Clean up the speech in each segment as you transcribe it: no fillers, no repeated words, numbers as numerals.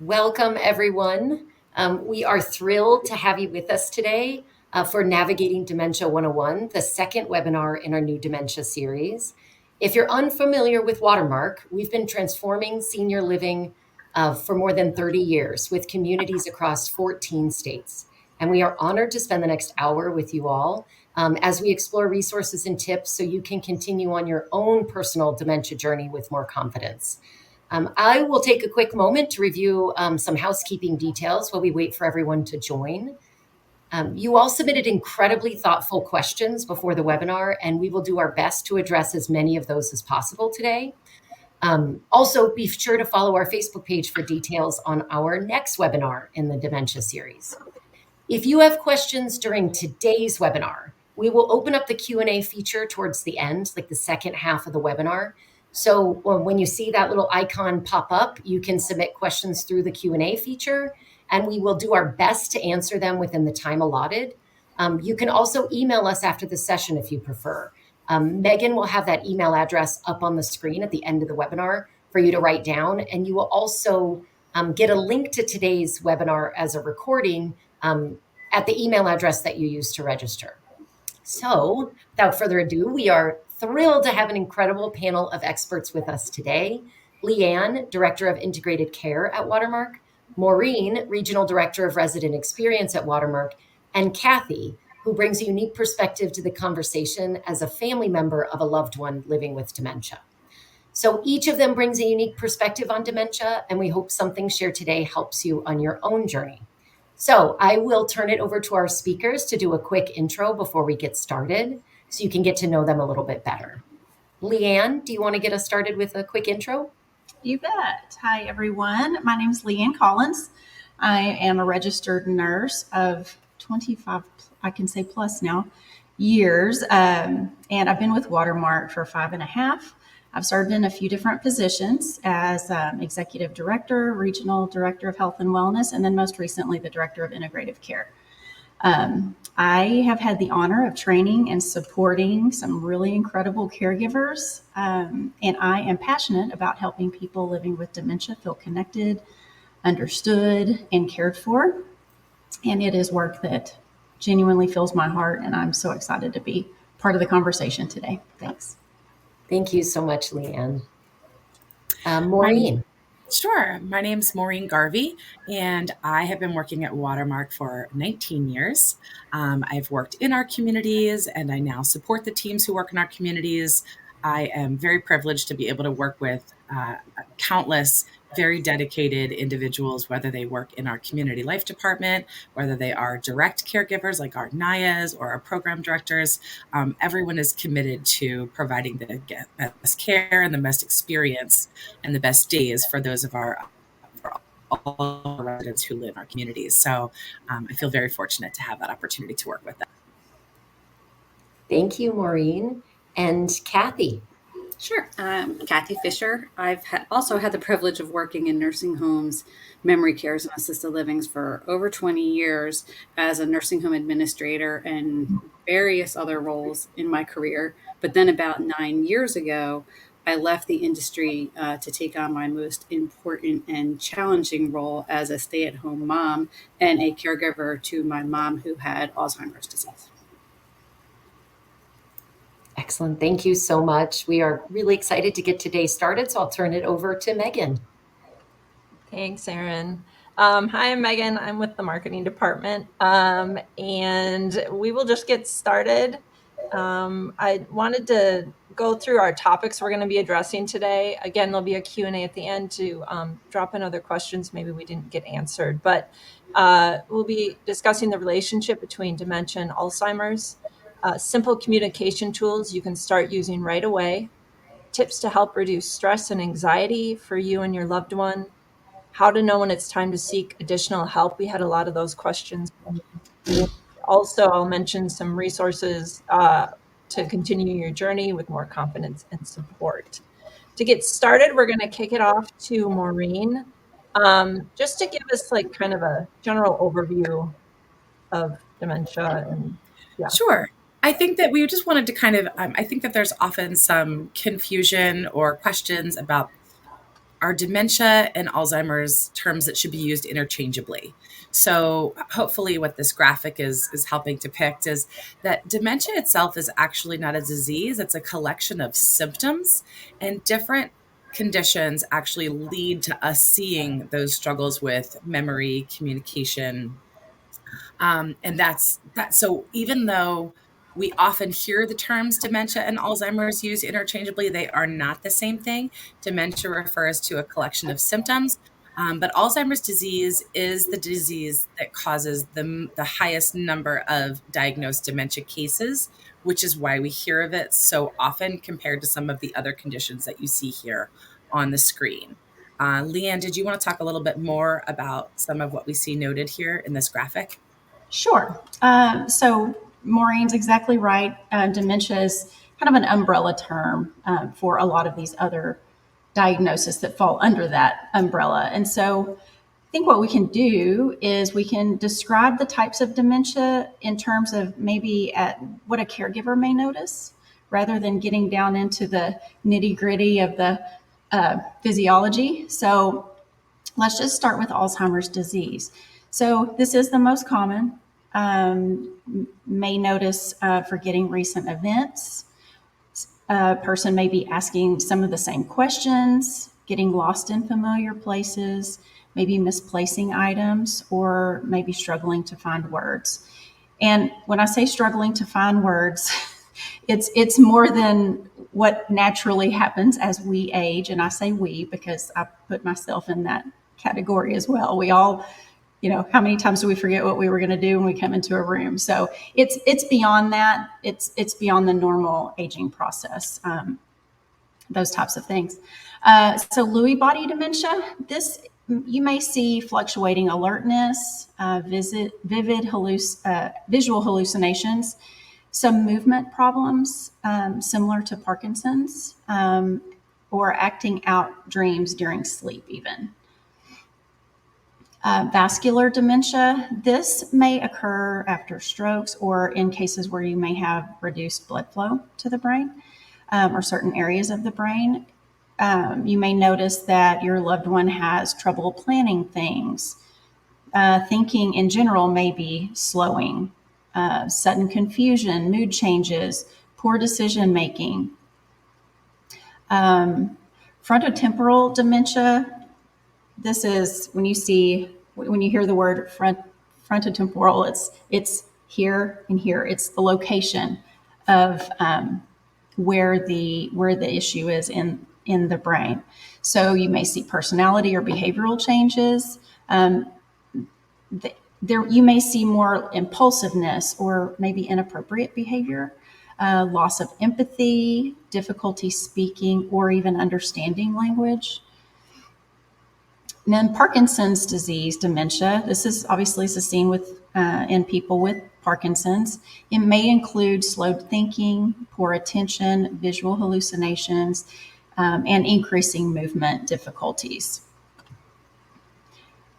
Welcome, everyone. We are thrilled to have you with us today for Navigating Dementia 101, the second webinar in our new dementia series. If you're unfamiliar with Watermark, we've been transforming senior living for more than 30 years with communities across 14 states. And we are honored to spend the next hour with you all as we explore resources and tips so you can continue on your own personal dementia journey with more confidence. I will take a quick moment to review some housekeeping details while we wait for everyone to join. You all submitted incredibly thoughtful questions before the webinar, and we will do our best to address as many of those as possible today. Also, be sure to follow our Facebook page for details on our next webinar in the dementia series. If you have questions during today's webinar, we will open up the Q&A feature towards the end, like the second half of the webinar. So when you see that little icon pop up, you can submit questions through the Q&A feature, and we will do our best to answer them within the time allotted. You can also email us after the session if you prefer. Megan will have that email address up on the screen at the end of the webinar for you to write down, and you will also get a link to today's webinar as a recording at the email address that you use to register. So without further ado, we are thrilled to have an incredible panel of experts with us today. Leanne, Director of Integrated Care at Watermark, Maureen, Regional Director of Resident Experience at Watermark, and Kathy, who brings a unique perspective to the conversation as a family member of a loved one living with dementia. So each of them brings a unique perspective on dementia, and we hope something shared today helps you on your own journey. So I will turn it over to our speakers to do a quick intro before we get started, so you can get to know them a little bit better. Leanne, do you want to get us started with a quick intro? You bet. Hi, everyone. My name is Leanne Collins. I am a registered nurse of 25, I can say plus now, years. And I've been with Watermark for 5.5. I've served in a few different positions as executive director, regional director of health and wellness, and then most recently the director of integrative care. I have had the honor of training and supporting some really incredible caregivers, and I am passionate about helping people living with dementia feel connected, understood, and cared for. And it is work that genuinely fills my heart, and I'm so excited to be part of the conversation today. Thanks. Thank you so much, Leanne. Maureen. Sure. My name's Maureen Garvey, and I have been working at Watermark for 19 years. I've worked in our communities, and I now support the teams who work in our communities. I am very privileged to be able to work with countless very dedicated individuals, whether they work in our community life department, whether they are direct caregivers like our NIAs or our program directors. Everyone is committed to providing the best care and the best experience and the best days for those of for all residents who live in our communities. So I feel very fortunate to have that opportunity to work with them. Thank you, Maureen. And Kathy. Sure. Kathy Fisher. I've also had the privilege of working in nursing homes, memory cares, and assisted livings for over 20 years as a nursing home administrator and various other roles in my career. But then about 9 years ago, I left the industry to take on my most important and challenging role as a stay-at-home mom and a caregiver to my mom who had Alzheimer's disease. Excellent. Thank you so much. We are really excited to get today started, so I'll turn it over to Megan. Thanks, Erin. Hi, I'm Megan. I'm with the marketing department, and we will just get started. I wanted to go through our topics we're going to be addressing today. Again, there'll be a Q&A at the end to drop in other questions maybe we didn't get answered, but we'll be discussing the relationship between dementia and Alzheimer's, simple communication tools you can start using right away, tips to help reduce stress and anxiety for you and your loved one, how to know when it's time to seek additional help. We had a lot of those questions. Also, I'll mention some resources to continue your journey with more confidence and support. To get started, we're going to kick it off to Maureen, just to give us like kind of a general overview of dementia. And yeah. Sure. I think that we just wanted to kind of, I think that there's often some confusion or questions about are dementia and Alzheimer's terms that should be used interchangeably. So hopefully what this graphic is helping depict is that dementia itself is actually not a disease. It's a collection of symptoms, and different conditions actually lead to us seeing those struggles with memory, communication, and that's that. So even though we often hear the terms dementia and Alzheimer's used interchangeably, they are not the same thing. Dementia refers to a collection of symptoms, but Alzheimer's disease is the disease that causes the highest number of diagnosed dementia cases, which is why we hear of it so often compared to some of the other conditions that you see here on the screen. Leanne, did you want to talk a little bit more about some of what we see noted here in this graphic? Sure. So Maureen's exactly right. Dementia is kind of an umbrella term for a lot of these other diagnoses that fall under that umbrella. And so I think what we can do is we can describe the types of dementia in terms of maybe at what a caregiver may notice, rather than getting down into the nitty gritty of the physiology. So let's just start with Alzheimer's disease. So this is the most common. May notice forgetting recent events. A person may be asking some of the same questions, getting lost in familiar places, maybe misplacing items, or maybe struggling to find words. And when I say struggling to find words, it's more than what naturally happens as we age. And I say we because I put myself in that category as well. We all, how many times do we forget what we were going to do when we come into a room? So it's beyond that. It's beyond the normal aging process. Those types of things. So Lewy body dementia. This you may see fluctuating alertness, visual hallucinations, some movement problems similar to Parkinson's, or acting out dreams during sleep even. Vascular dementia, this may occur after strokes or in cases where you may have reduced blood flow to the brain or certain areas of the brain. You may notice that your loved one has trouble planning things. Thinking in general may be slowing. Sudden confusion, mood changes, poor decision making. Frontotemporal dementia. This is when you hear the word frontotemporal, it's here and here. It's the location of where the issue is in the brain. So you may see personality or behavioral changes. You may see more impulsiveness or maybe inappropriate behavior, loss of empathy, difficulty speaking or even understanding language. And then Parkinson's disease dementia. This is obviously seen in people with Parkinson's. It may include slowed thinking, poor attention, visual hallucinations, and increasing movement difficulties.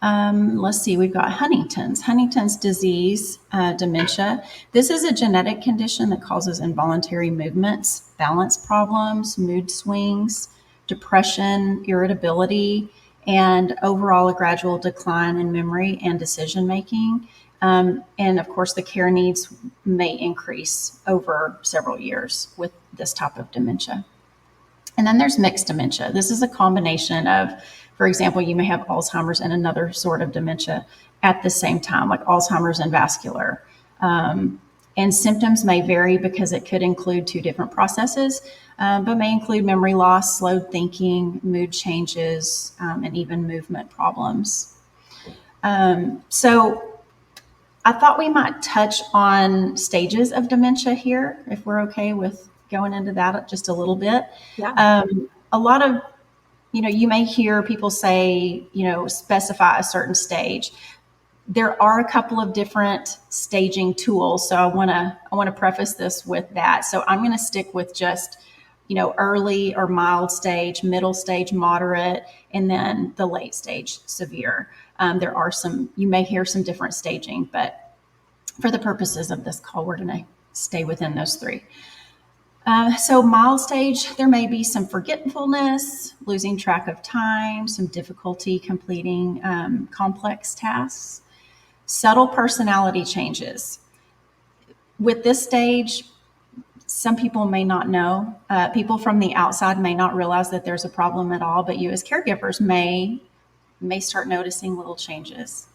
Let's see, we've got Huntington's disease dementia. This is a genetic condition that causes involuntary movements, balance problems, mood swings, depression, irritability, and overall a gradual decline in memory and decision making. And of course, the care needs may increase over several years with this type of dementia. And then there's mixed dementia. This is a combination of, for example, you may have Alzheimer's and another sort of dementia at the same time, like Alzheimer's and vascular. And symptoms may vary because it could include two different processes, but may include memory loss, slowed thinking, mood changes, and even movement problems. So I thought we might touch on stages of dementia here, if we're okay with going into that just a little bit. Yeah. A lot of, you may hear people say, specify a certain stage. There are a couple of different staging tools. So I want to preface this with that. So I'm going to stick with just, early or mild stage, middle stage, moderate, and then the late stage, severe. There are you may hear some different staging, but for the purposes of this call, we're going to stay within those three. So mild stage, there may be some forgetfulness, losing track of time, some difficulty completing complex tasks, subtle personality changes. With this stage, some people may not know. People from the outside may not realize that there's a problem at all, but you as caregivers may start noticing little changes.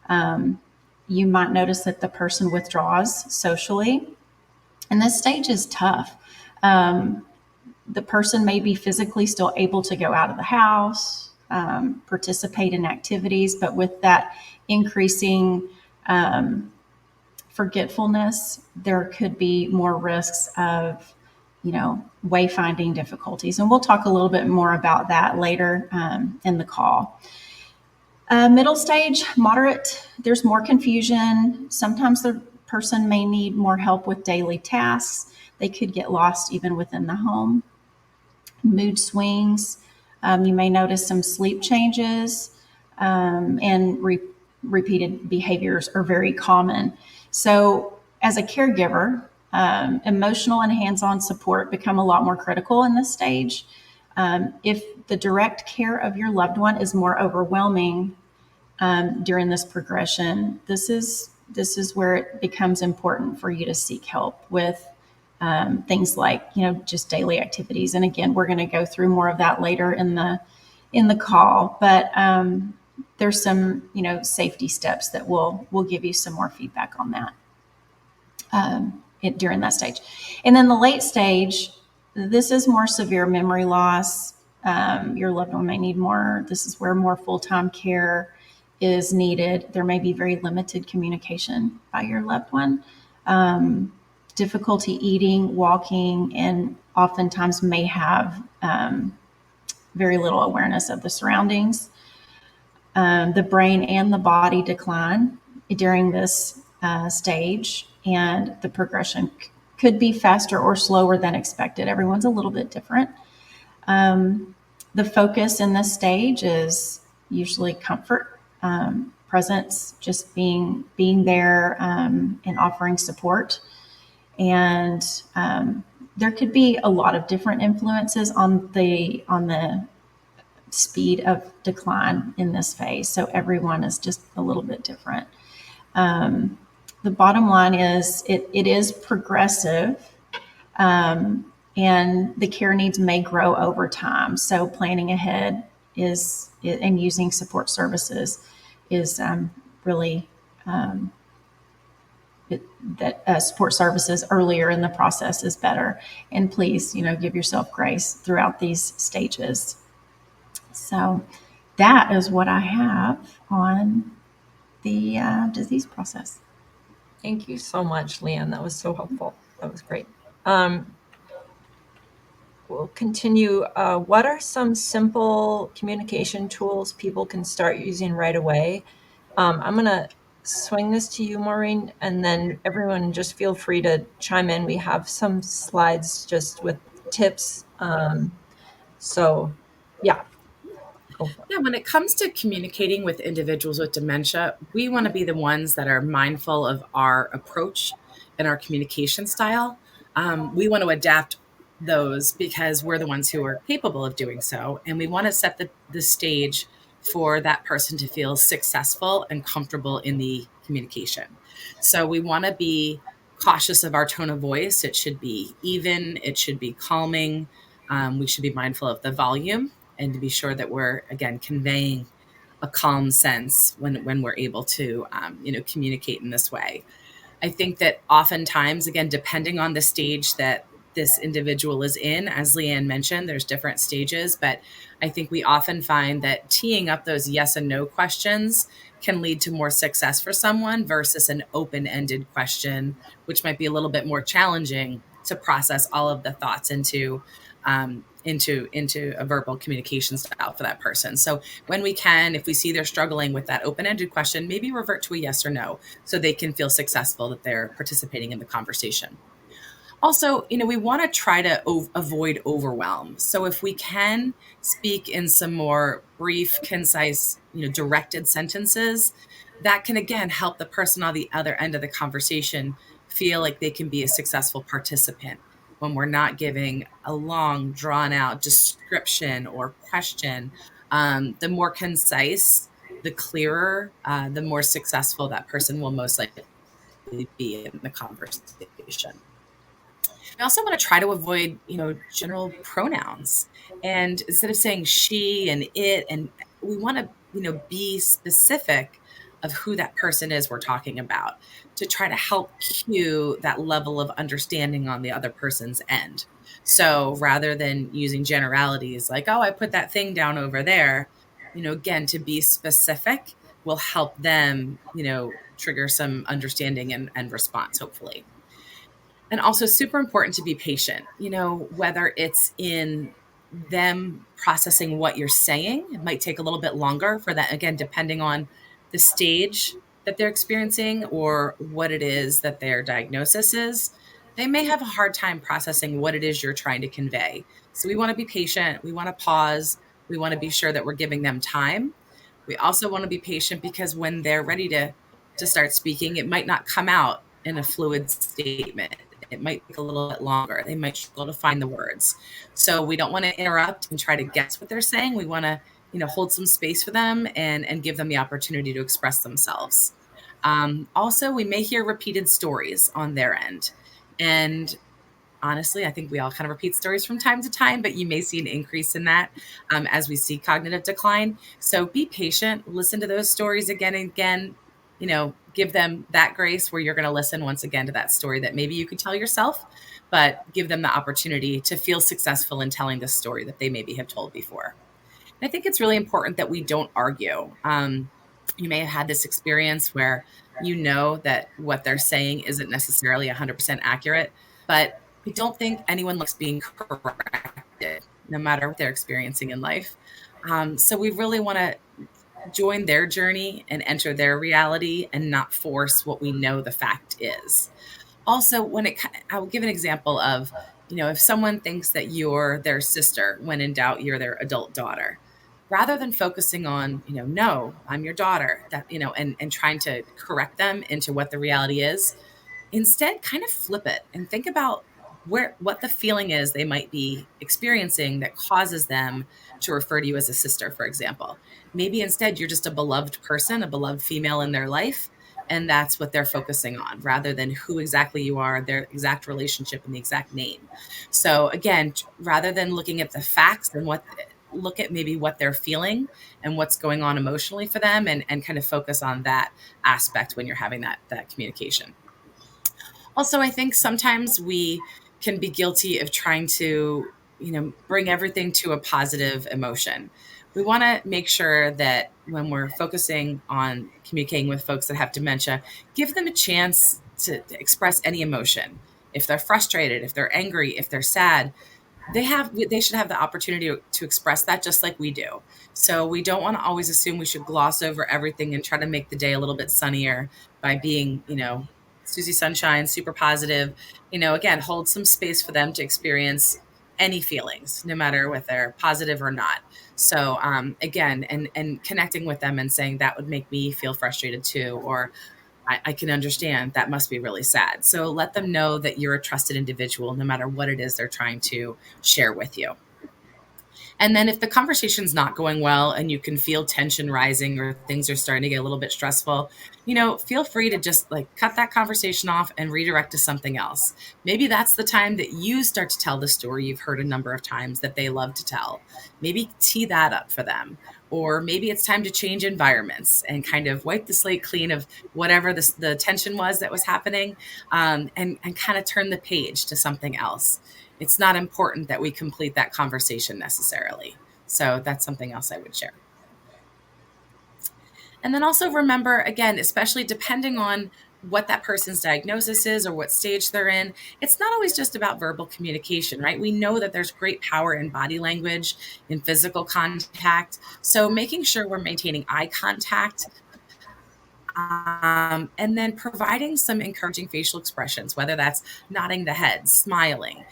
You might notice that the person withdraws socially, and this stage is tough. The person may be physically still able to go out of the house, participate in activities, but with that increasing forgetfulness, there could be more risks of, wayfinding difficulties. And we'll talk a little bit more about that later in the call. Middle stage, moderate, there's more confusion. Sometimes the person may need more help with daily tasks. They could get lost even within the home. Mood swings. You may notice some sleep changes, and repeated behaviors are very common. So, as a caregiver, emotional and hands on support become a lot more critical in this stage. If the direct care of your loved one is more overwhelming during this progression, this is where it becomes important for you to seek help with things like just daily activities. And again, we're going to go through more of that later in the call. But there's some safety steps that we'll give you some more feedback on that during that stage. And then the late stage, this is more severe memory loss. Your loved one may need more. This is where more full-time care is needed. There may be very limited communication by your loved one. Difficulty eating, walking, and oftentimes may have very little awareness of the surroundings. The brain and the body decline during this stage, and the progression could be faster or slower than expected. Everyone's a little bit different. The focus in this stage is usually comfort, presence, just being there and offering support. And there could be a lot of different influences on the speed of decline in this phase. So everyone is just a little bit different. The bottom line is it is progressive, and the care needs may grow over time. So planning ahead and using support services is really support services earlier in the process is better. And please, give yourself grace throughout these stages. So that is what I have on the disease process. Thank you so much, Leanne. That was so helpful. That was great. We'll continue. What are some simple communication tools people can start using right away? I'm going to swing this to you, Maureen, and then everyone just feel free to chime in. We have some slides just with tips. So, yeah. Yeah, when it comes to communicating with individuals with dementia, we want to be the ones that are mindful of our approach and our communication style. We want to adapt those because we're the ones who are capable of doing so. And we want to set the stage for that person to feel successful and comfortable in the communication. So we want to be cautious of our tone of voice. It should be even, it should be calming. We should be mindful of the volume, and to be sure that we're, again, conveying a calm sense when we're able to, communicate in this way. I think that oftentimes, again, depending on the stage that this individual is in, as Leanne mentioned, there's different stages, but I think we often find that teeing up those yes and no questions can lead to more success for someone versus an open-ended question, which might be a little bit more challenging to process all of the thoughts into a verbal communication style for that person. So when we can, if we see they're struggling with that open-ended question, maybe revert to a yes or no so they can feel successful that they're participating in the conversation. Also, we want to try to avoid overwhelm. So if we can speak in some more brief, concise, directed sentences, that can, again, help the person on the other end of the conversation feel like they can be a successful participant. when we're not giving a long, drawn out description or question, the more concise, the clearer, the more successful that person will most likely be in the conversation. We also want to try to avoid, general pronouns. And instead of saying she and it, and we want to, be specific of who that person is we're talking about to try to help cue that level of understanding on the other person's end. So rather than using generalities like, oh, I put that thing down over there, again, to be specific will help them, trigger some understanding and response, hopefully. And also super important to be patient, whether it's in them processing what you're saying. It might take a little bit longer for that, again, depending on the stage that they're experiencing or what it is that their diagnosis is. They may have a hard time processing what it is you're trying to convey. So we want to be patient. We want to pause. We want to be sure that we're giving them time. We also want to be patient because when they're ready to start speaking, it might not come out in a fluid statement. It might take a little bit longer. They might struggle to find the words. So we don't want to interrupt and try to guess what they're saying. We want to, hold some space for them and give them the opportunity to express themselves. Also, we may hear repeated stories on their end. And honestly, I think we all kind of repeat stories from time to time, but you may see an increase in that as we see cognitive decline. So be patient, listen to those stories again and again, give them that grace where you're going to listen once again to that story that maybe you could tell yourself, but give them the opportunity to feel successful in telling the story that they maybe have told before. And I think it's really important that we don't argue. You may have had this experience where that what they're saying isn't necessarily 100% accurate, but I don't think anyone likes being corrected, no matter what they're experiencing in life. So we really want to join their journey and enter their reality and not force what we know the fact is. Also, I will give an example of, if someone thinks that you're their sister, when in doubt, you're their adult daughter, rather than focusing on, no, I'm your daughter, that, and trying to correct them into what the reality is. Instead, kind of flip it and think about what the feeling is they might be experiencing that causes them to refer to you as a sister, for example. Maybe instead you're just a beloved person, a beloved female in their life, and that's what they're focusing on rather than who exactly you are, their exact relationship and the exact name. So again, rather than looking at the facts and look at maybe what they're feeling and what's going on emotionally for them and kind of focus on that aspect when you're having that communication. Also, I think sometimes we can be guilty of trying to, bring everything to a positive emotion. We want to make sure that when we're focusing on communicating with folks that have dementia, give them a chance to express any emotion. If they're frustrated, if they're angry, if they're sad, they should have the opportunity to express that just like we do. So we don't want to always assume we should gloss over everything and try to make the day a little bit sunnier by being, Susie Sunshine, super positive. Again, hold some space for them to experience any feelings, no matter whether they're positive or not. So again, and connecting with them and saying that would make me feel frustrated too, or I can understand that must be really sad. So let them know that you're a trusted individual, no matter what it is they're trying to share with you. And then if the conversation's not going well and you can feel tension rising or things are starting to get a little bit stressful, feel free to just cut that conversation off and redirect to something else. Maybe that's the time that you start to tell the story you've heard a number of times that they love to tell. Maybe tee that up for them. Or maybe it's time to change environments and kind of wipe the slate clean of whatever the tension was that was happening, and kind of turn the page to something else. It's not important that we complete that conversation necessarily. So that's something else I would share. And then also remember, again, especially depending on what that person's diagnosis is or what stage they're in, it's not always just about verbal communication, right? We know that there's great power in body language, in physical contact. So making sure we're maintaining eye contact, and then providing some encouraging facial expressions, whether that's nodding the head, smiling,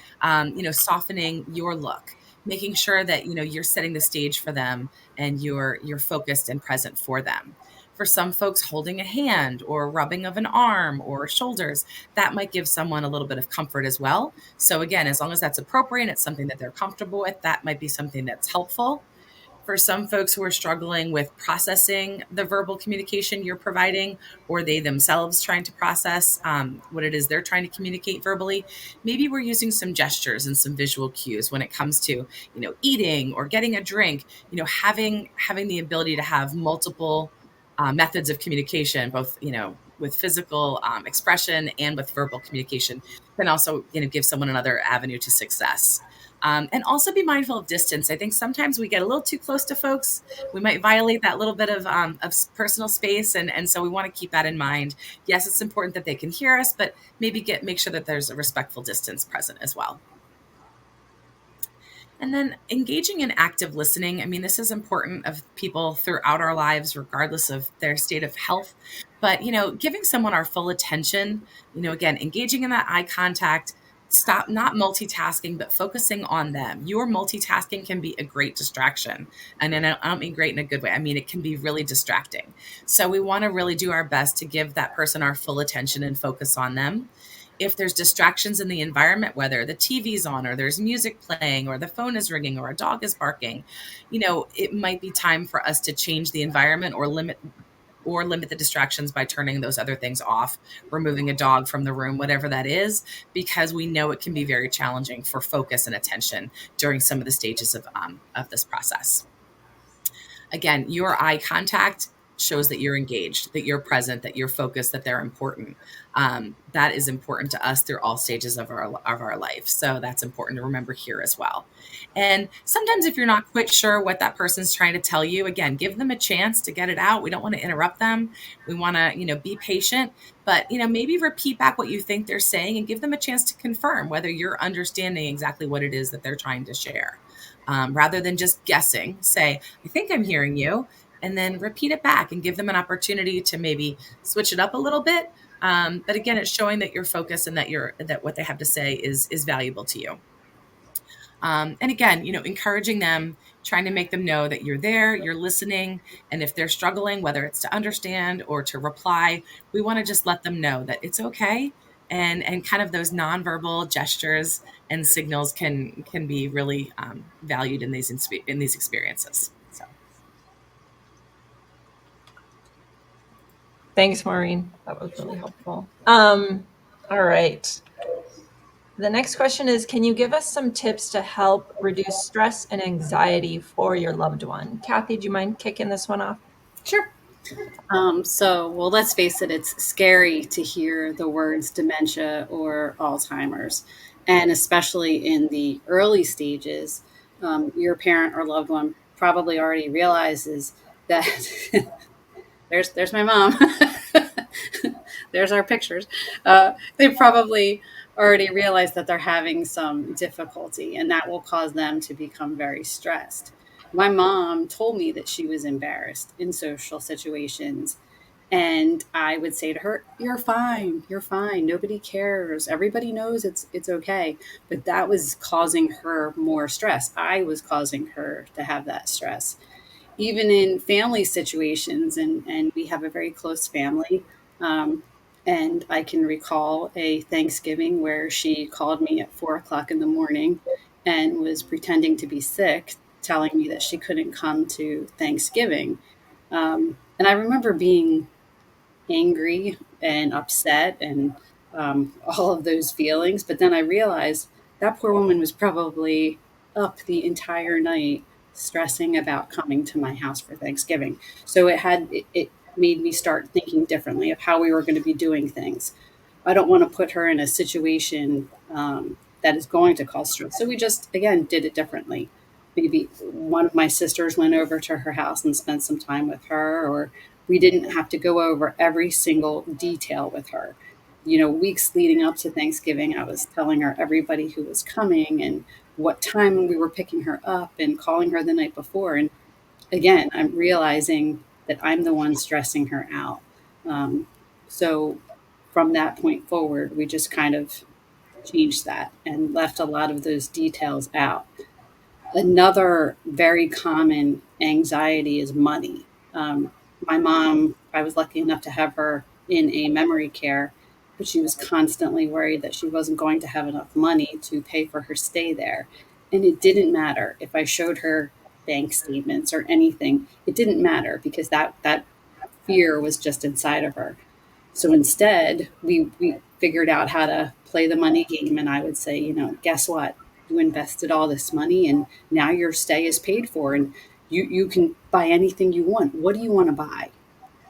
softening your look, making sure that, you're setting the stage for them and you're focused and present for them. For some folks, holding a hand or rubbing of an arm or shoulders, that might give someone a little bit of comfort as well. So again, as long as that's appropriate, it's something that they're comfortable with, that might be something that's helpful. For some folks who are struggling with processing the verbal communication you're providing, or they themselves trying to process what it is they're trying to communicate verbally, maybe we're using some gestures and some visual cues when it comes to, eating or getting a drink. Having the ability to have multiple methods of communication, both with physical expression and with verbal communication, can also give someone another avenue to success. And also be mindful of distance. I think sometimes we get a little too close to folks. We might violate that little bit of personal space. And so we want to keep that in mind. Yes, it's important that they can hear us, but maybe make sure that there's a respectful distance present as well. And then engaging in active listening. I mean, this is important of people throughout our lives, regardless of their state of health. But, giving someone our full attention, again, engaging in that eye contact, stop not multitasking, but focusing on them. Your multitasking can be a great distraction. And then I don't mean great in a good way. I mean, it can be really distracting. So we want to really do our best to give that person our full attention and focus on them. If there's distractions in the environment, whether the TV's on or there's music playing or the phone is ringing or a dog is barking, it might be time for us to change the environment or limit the distractions by turning those other things off, removing a dog from the room, whatever that is, because we know it can be very challenging for focus and attention during some of the stages of this process. Again, your eye contact shows that you're engaged, that you're present, that you're focused, that they're important. That is important to us through all stages of our life. So that's important to remember here as well. And sometimes if you're not quite sure what that person's trying to tell you, again, give them a chance to get it out. We don't want to interrupt them. We want to, be patient, but, maybe repeat back what you think they're saying and give them a chance to confirm whether you're understanding exactly what it is that they're trying to share. Rather than just guessing, say, I think I'm hearing you, and then repeat it back and give them an opportunity to maybe switch it up a little bit. But again, it's showing that you're focused and that what they have to say is valuable to you. And again, encouraging them, trying to make them know that you're there, you're listening. And if they're struggling, whether it's to understand or to reply, we want to just let them know that it's okay. And kind of those nonverbal gestures and signals can be really valued in these experiences. So. Thanks, Maureen. That was really helpful. All right. The next question is, can you give us some tips to help reduce stress and anxiety for your loved one? Kathy, do you mind kicking this one off? Sure. Well, let's face it, it's scary to hear the words dementia or Alzheimer's. And especially in the early stages, your parent or loved one probably already realizes that there's my mom. There's our pictures. They probably already realized that they're having some difficulty, and that will cause them to become very stressed. My mom told me that she was embarrassed in social situations. And I would say to her, you're fine. You're fine. Nobody cares. Everybody knows it's okay. But that was causing her more stress. I was causing her to have that stress. Even in family situations, and we have a very close family. And I can recall a Thanksgiving where she called me at 4 o'clock in the morning and was pretending to be sick, telling me that she couldn't come to Thanksgiving. And I remember being angry and upset and all of those feelings. But then I realized that poor woman was probably up the entire night stressing about coming to my house for Thanksgiving. So it made me start thinking differently of how we were going to be doing things. I don't want to put her in a situation that is going to cause stress. So we just, again, did it differently. Maybe one of my sisters went over to her house and spent some time with her, or we didn't have to go over every single detail with her. Weeks leading up to Thanksgiving, I was telling her everybody who was coming and what time we were picking her up and calling her the night before. And again, I'm realizing that I'm the one stressing her out. So from that point forward, we just kind of changed that and left a lot of those details out. Another very common anxiety is money. my mom, I was lucky enough to have her in a memory care, but she was constantly worried that she wasn't going to have enough money to pay for her stay there. And it didn't matter if I showed her bank statements or anything. It didn't matter because that fear was just inside of her. So instead, we figured out how to play the money game. And I would say, guess what? You invested all this money and now your stay is paid for and you can buy anything you want. What do you want to buy?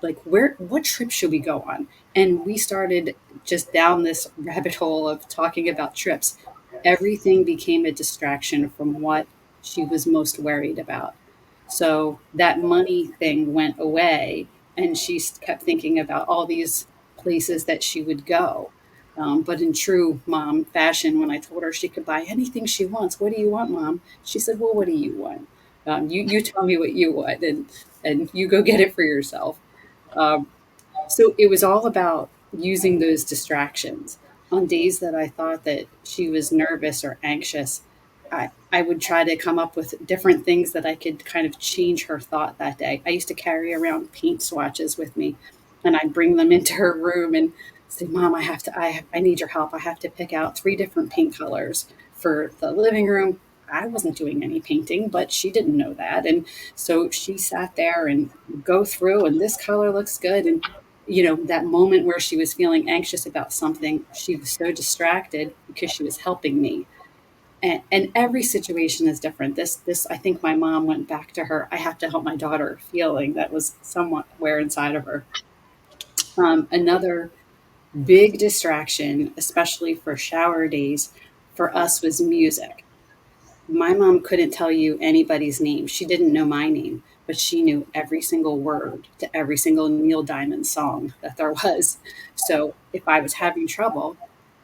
Like what trip should we go on? And we started just down this rabbit hole of talking about trips. Everything became a distraction from what she was most worried about. So that money thing went away and she kept thinking about all these places that she would go. But in true mom fashion, when I told her she could buy anything she wants, what do you want, mom? She said, well, what do you want? You tell me what you want and you go get it for yourself. Um, so it was all about using those distractions. On days that I thought that she was nervous or anxious, I would try to come up with different things that I could kind of change her thought that day. I used to carry around paint swatches with me and I'd bring them into her room and say, Mom, I need your help. I have to pick out 3 different paint colors for the living room. I wasn't doing any painting, but she didn't know that. And so she sat there and go through and this color looks good. And that moment where she was feeling anxious about something, she was so distracted because she was helping me. And every situation is different. This, I think my mom went back to her, I have to help my daughter feeling that was somewhat where inside of her. Another big distraction, especially for shower days, for us was music. My mom couldn't tell you anybody's name. She didn't know my name, but she knew every single word to every single Neil Diamond song that there was. So if I was having trouble,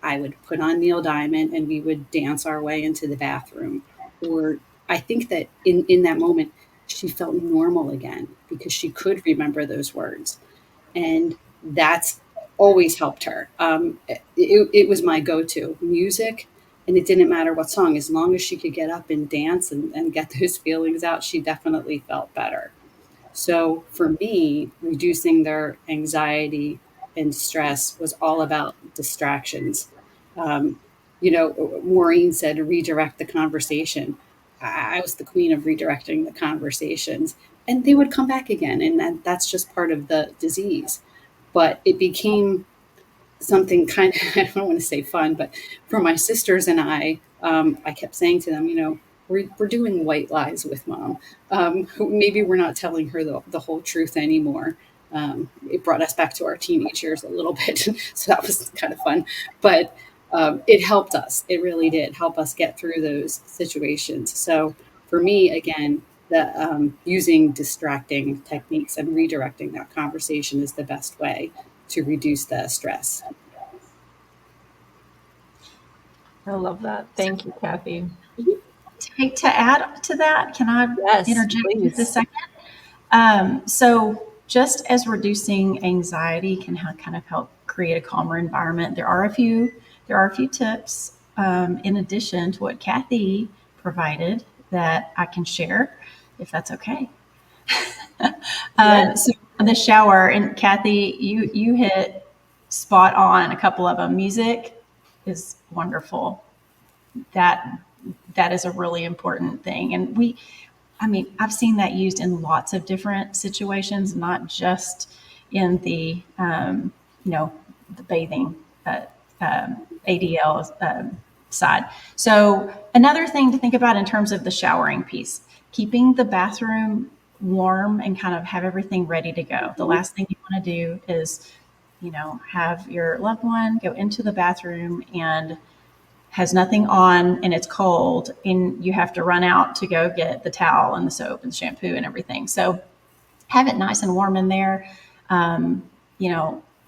I would put on Neil Diamond and we would dance our way into the bathroom. Or I think that in that moment, she felt normal again because she could remember those words. And that's always helped her. It was my go-to music, and it didn't matter what song. As long as she could get up and dance and get those feelings out, she definitely felt better. So for me, reducing their anxiety and stress was all about distractions. Um, Maureen said redirect the conversation. I was the queen of redirecting the conversations, and they would come back again, and that's just part of the disease. But it became something kind of, I don't want to say fun, but for my sisters and I kept saying to them, we're doing white lies with mom. Maybe we're not telling her the whole truth anymore. It brought us back to our teenage years a little bit. So that was kind of fun. But it helped us. It really did help us get through those situations. So for me, again, using distracting techniques and redirecting that conversation is the best way to reduce the stress. I love that. Thank you, Kathy. To add to that, can I Yes, interject just a please. second? So just as reducing anxiety can kind of help create a calmer environment, there are a few tips in addition to what Kathy provided that I can share, if that's okay. Yes. So the shower, and Kathy, you hit spot on a couple of them. Music is wonderful. That that is a really important thing, and I've seen that used in lots of different situations, not just in the, the bathing ADL side. So another thing to think about in terms of the showering piece, keeping the bathroom warm and kind of have everything ready to go. The last thing you want to do is, have your loved one go into the bathroom and has nothing on and it's cold and you have to run out to go get the towel and the soap and the shampoo and everything. So have it nice and warm in there. Um,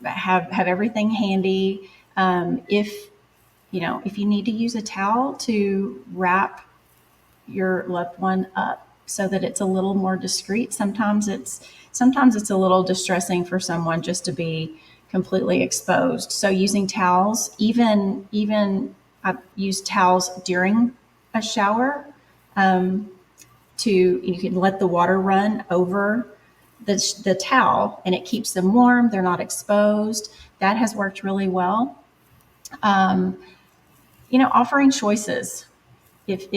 have everything handy. If you need to use a towel to wrap your loved one up so that it's a little more discreet. Sometimes it's a little distressing for someone just to be completely exposed. So using towels, even I've used towels during a shower, to you can let the water run over the towel, and it keeps them warm. They're not exposed. That has worked really well. Um, offering choices. If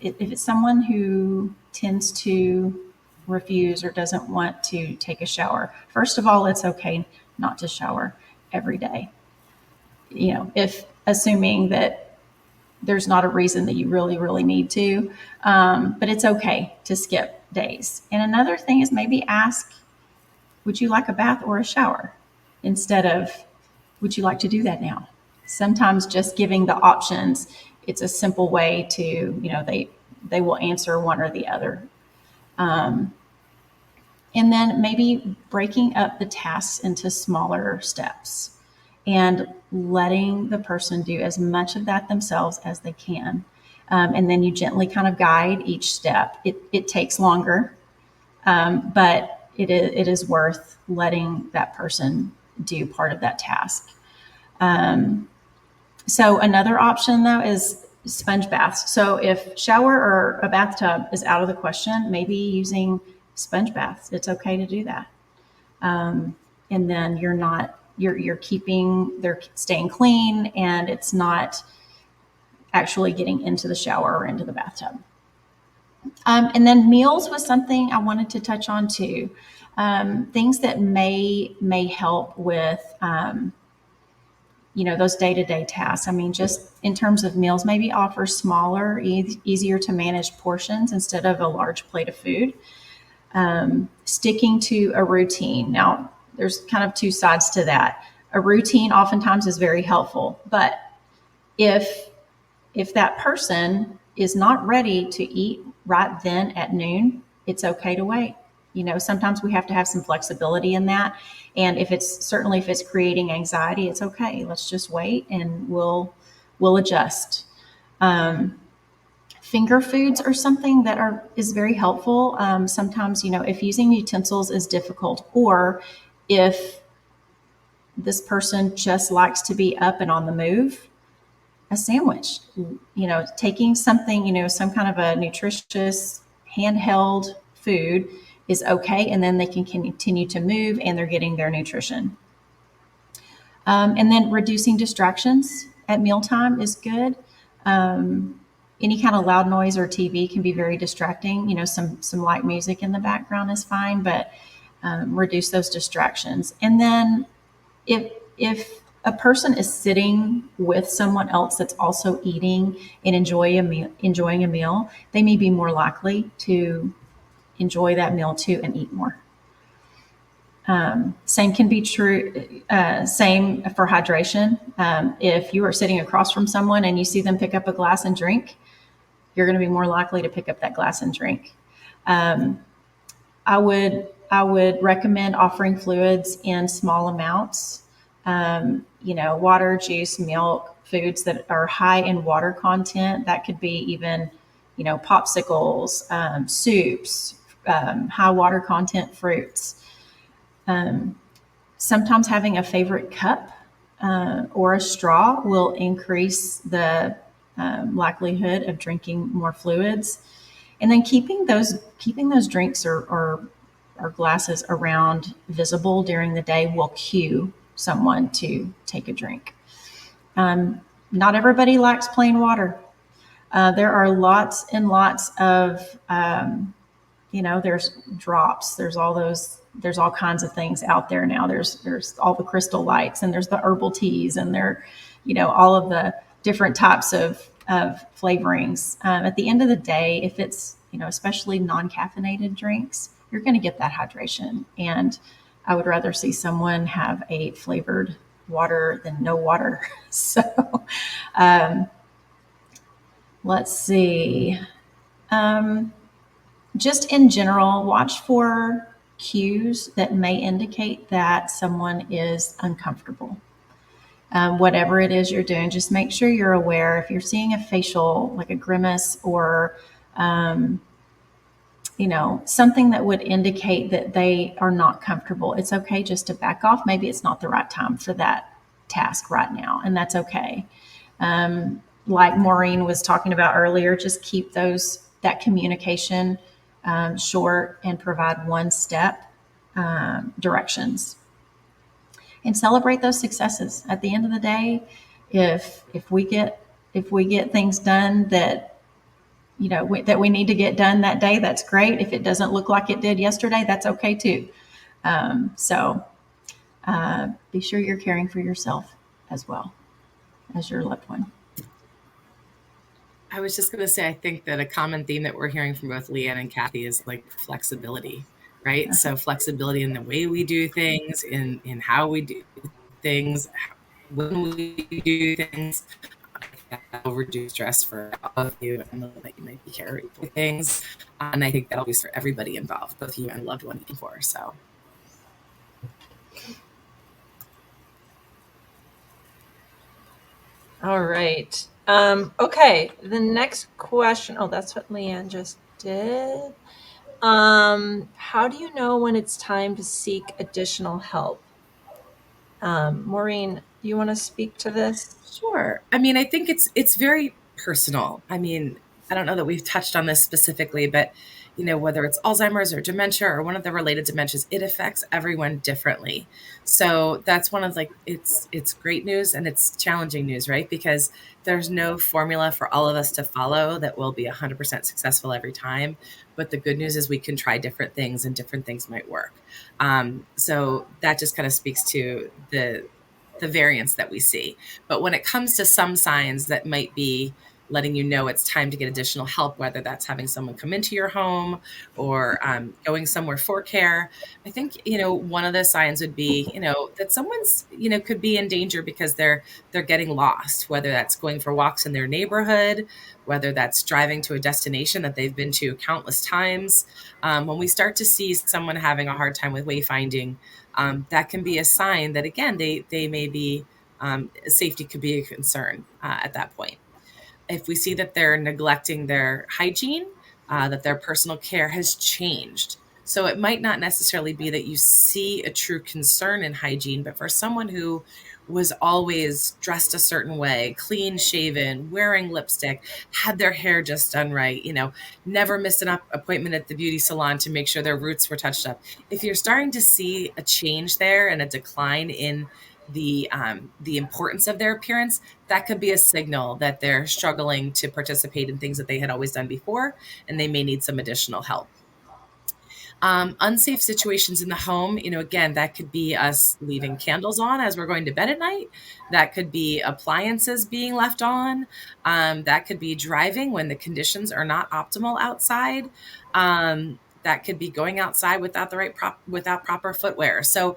it's someone who tends to refuse or doesn't want to take a shower, first of all, it's okay not to shower every day. If assuming that there's not a reason that you really, really need to, but it's okay to skip days. And another thing is maybe ask, would you like a bath or a shower? Instead of, would you like to do that now? Sometimes just giving the options, it's a simple way to, they will answer one or the other. And then maybe breaking up the tasks into smaller steps and letting the person do as much of that themselves as they can. And then you gently kind of guide each step. It takes longer, but it is worth letting that person do part of that task. So another option though is sponge baths. So if shower or a bathtub is out of the question, maybe using sponge baths. It's okay to do that. And then you're keeping, they're staying clean, and it's not actually getting into the shower or into the bathtub. And then meals was something I wanted to touch on too. Things that may help with, those day-to-day tasks. I mean, just in terms of meals, maybe offer smaller, easier to manage portions instead of a large plate of food. Sticking to a routine. Now, there's kind of two sides to that. A routine oftentimes is very helpful, but if that person is not ready to eat right then at noon, it's okay to wait. Sometimes we have to have some flexibility in that. And if it's creating anxiety, it's okay. Let's just wait and we'll adjust. Finger foods are something that is very helpful. Sometimes, if using utensils is difficult, or if this person just likes to be up and on the move, a sandwich, taking something, some kind of a nutritious handheld food is okay. And then they can continue to move and they're getting their nutrition. And then reducing distractions at mealtime is good. Any kind of loud noise or TV can be very distracting. Some light music in the background is fine, but reduce those distractions. And then if a person is sitting with someone else that's also eating and enjoying a meal, they may be more likely to enjoy that meal too and eat more. Same can be true. Same for hydration. If you are sitting across from someone and you see them pick up a glass and drink, you're going to be more likely to pick up that glass and drink. I would recommend offering fluids in small amounts. Water, juice, milk, foods that are high in water content. That could be even, popsicles, soups, high water content fruits. Sometimes having a favorite cup or a straw will increase the likelihood of drinking more fluids. And then keeping those drinks or glasses around visible during the day will cue someone to take a drink. Not everybody likes plain water. There are lots and lots of, there's drops. There's all kinds of things out there now. There's all the crystal lights, and there's the herbal teas, and all of the different types of flavorings. At the end of the day, if it's, especially non-caffeinated drinks, you're going to get that hydration. And I would rather see someone have a flavored water than no water. So let's see. Just in general, watch for cues that may indicate that someone is uncomfortable. Whatever it is you're doing, just make sure you're aware. If you're seeing a facial, like a grimace, or something that would indicate that they are not comfortable, it's okay just to back off. Maybe it's not the right time for that task right now, and that's okay. Like Maureen was talking about earlier, just keep that communication short and provide one step directions, and celebrate those successes. At the end of the day, if we get things done that that we need to get done that day, that's great. If it doesn't look like it did yesterday, that's okay too. So be sure you're caring for yourself as well as your loved one. I was just going to say, I think that a common theme that we're hearing from both Leanne and Kathy is like flexibility, right? So flexibility in the way we do things, in how we do things, when we do things. That will reduce stress for all of you and that you might be carrying things. And I think that'll be for everybody involved, both you and loved one before. So. All right. Okay. The next question. Oh, that's what Leanne just did. How do you know when it's time to seek additional help? Maureen, you want to speak to this? Sure. I mean, I think it's very personal. I mean, I don't know that we've touched on this specifically, but whether it's Alzheimer's or dementia or one of the related dementias, it affects everyone differently. So that's one of it's great news and it's challenging news, right? Because there's no formula for all of us to follow that will be 100% successful every time. But the good news is we can try different things and different things might work. So that just kind of speaks to the variance that we see. But when it comes to some signs that might be letting you know it's time to get additional help, whether that's having someone come into your home or going somewhere for care, I think, one of the signs would be, that someone's, could be in danger because they're getting lost, whether that's going for walks in their neighborhood, whether that's driving to a destination that they've been to countless times. When we start to see someone having a hard time with wayfinding, that can be a sign that, again, they may be, safety could be a concern at that point. If we see that they're neglecting their hygiene, that their personal care has changed. So it might not necessarily be that you see a true concern in hygiene, but for someone who was always dressed a certain way, clean shaven, wearing lipstick, had their hair just done right, never missed an appointment at the beauty salon to make sure their roots were touched up. If you're starting to see a change there and a decline in the importance of their appearance, that could be a signal that they're struggling to participate in things that they had always done before, and they may need some additional help. Unsafe situations in the home, again, that could be us leaving candles on as we're going to bed at night. That could be appliances being left on. That could be driving when the conditions are not optimal outside. That could be going outside without without proper footwear. So,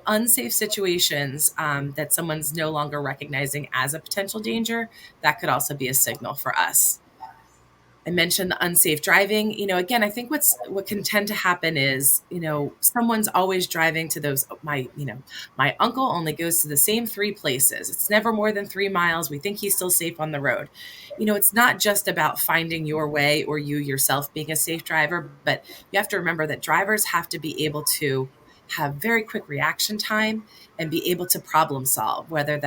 unsafe situations that someone's no longer recognizing as a potential danger, that could also be a signal for us. I mentioned the unsafe driving. Again, I think what can tend to happen is, someone's always driving to those, my uncle only goes to the same 3 places. It's never more than 3 miles. We think he's still safe on the road. It's not just about finding your way or you yourself being a safe driver, but you have to remember that drivers have to be able to have very quick reaction time and be able to problem solve, whether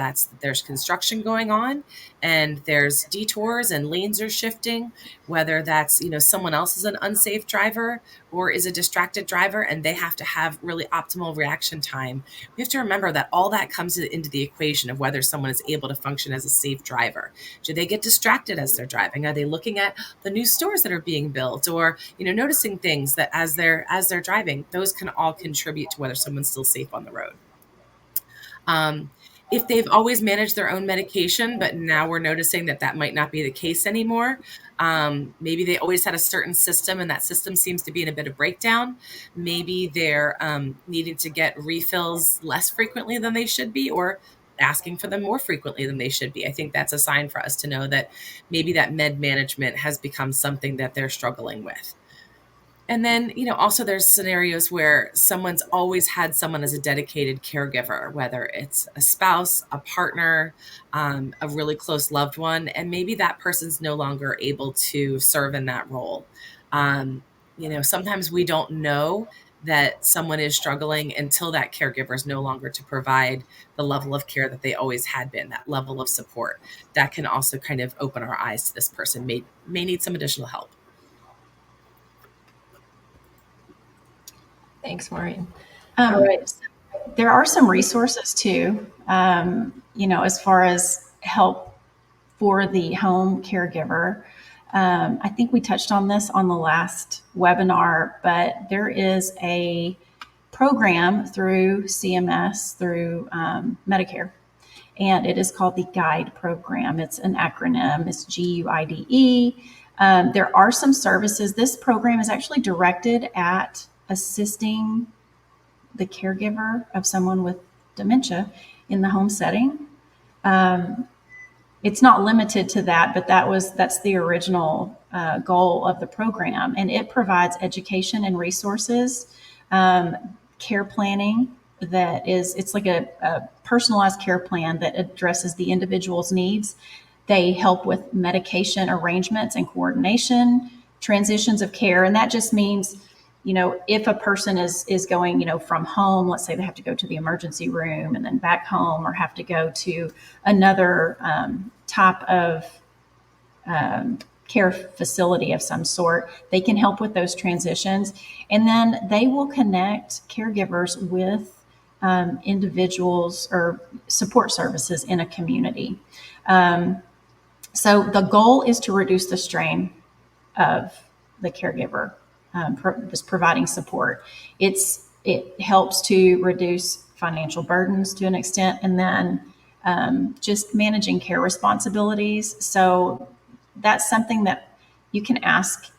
there's construction going on and there's detours and lanes are shifting, whether that's, someone else is an unsafe driver or is a distracted driver and they have to have really optimal reaction time. We have to remember that all that comes into the equation of whether someone is able to function as a safe driver. Do they get distracted as they're driving? Are they looking at the new stores that are being built or, noticing things that as they're driving? Those can all contribute to whether someone's still safe on the road. If they've always managed their own medication, but now we're noticing that might not be the case anymore. Maybe they always had a certain system and that system seems to be in a bit of breakdown. Maybe they're needing to get refills less frequently than they should be, or asking for them more frequently than they should be. I think that's a sign for us to know that maybe that med management has become something that they're struggling with. And then, also there's scenarios where someone's always had someone as a dedicated caregiver, whether it's a spouse, a partner, a really close loved one, and maybe that person's no longer able to serve in that role. Sometimes we don't know that someone is struggling until that caregiver is no longer to provide the level of care that they always had been, that level of support. That can also kind of open our eyes to this person may need some additional help. Thanks, Maureen. Um, All right. There are some resources too, as far as help for the home caregiver. I think we touched on this on the last webinar, but there is a program through CMS, through Medicare, and it is called the GUIDE program. It's an acronym, it's GUIDE. There are some services. This program is actually directed at assisting the caregiver of someone with dementia in the home setting. Um, it's not limited to that, but that's the original goal of the program, and it provides education and resources, um, care planning. It's like a personalized care plan that addresses the individual's needs. They help with medication arrangements and coordination, transitions of care, and that just means, if a person is going, from home, let's say they have to go to the emergency room and then back home, or have to go to another type of care facility of some sort, they can help with those transitions. And then they will connect caregivers with individuals or support services in a community. So the goal is to reduce the strain of the caregiver, just providing support. It helps to reduce financial burdens to an extent, and then just managing care responsibilities. So that's something that you can ask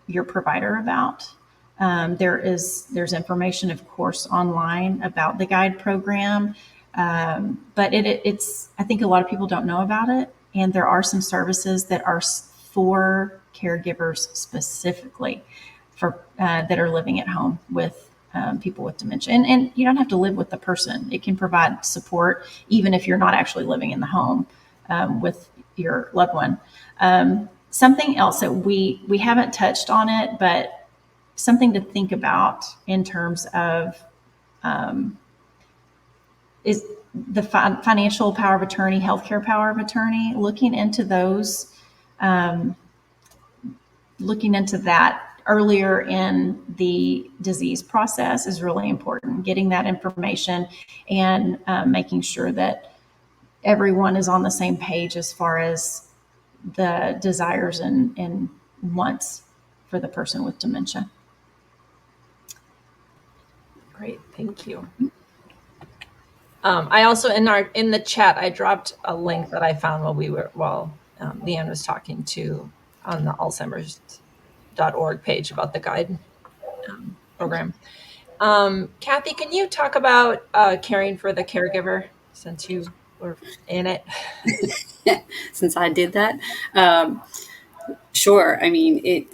your provider about. There's information, of course, online about the GUIDE program, but it's I think a lot of people don't know about it, and there are some services that are for caregivers specifically for that are living at home with people with dementia. And you don't have to live with the person. It can provide support even if you're not actually living in the home with your loved one. Something else that we haven't touched on it, but something to think about in terms of is the financial power of attorney, healthcare power of attorney. Looking into those, looking into that earlier in the disease process is really important. Getting that information and making sure that everyone is on the same page as far as the desires and wants for the person with dementia. Great, thank you. I also in the chat I dropped a link that I found while Leanne was talking to on the Alzheimer's.org page about the GUIDE program. Kathy, can you talk about caring for the caregiver since you were in it? Since I did that, sure. I mean,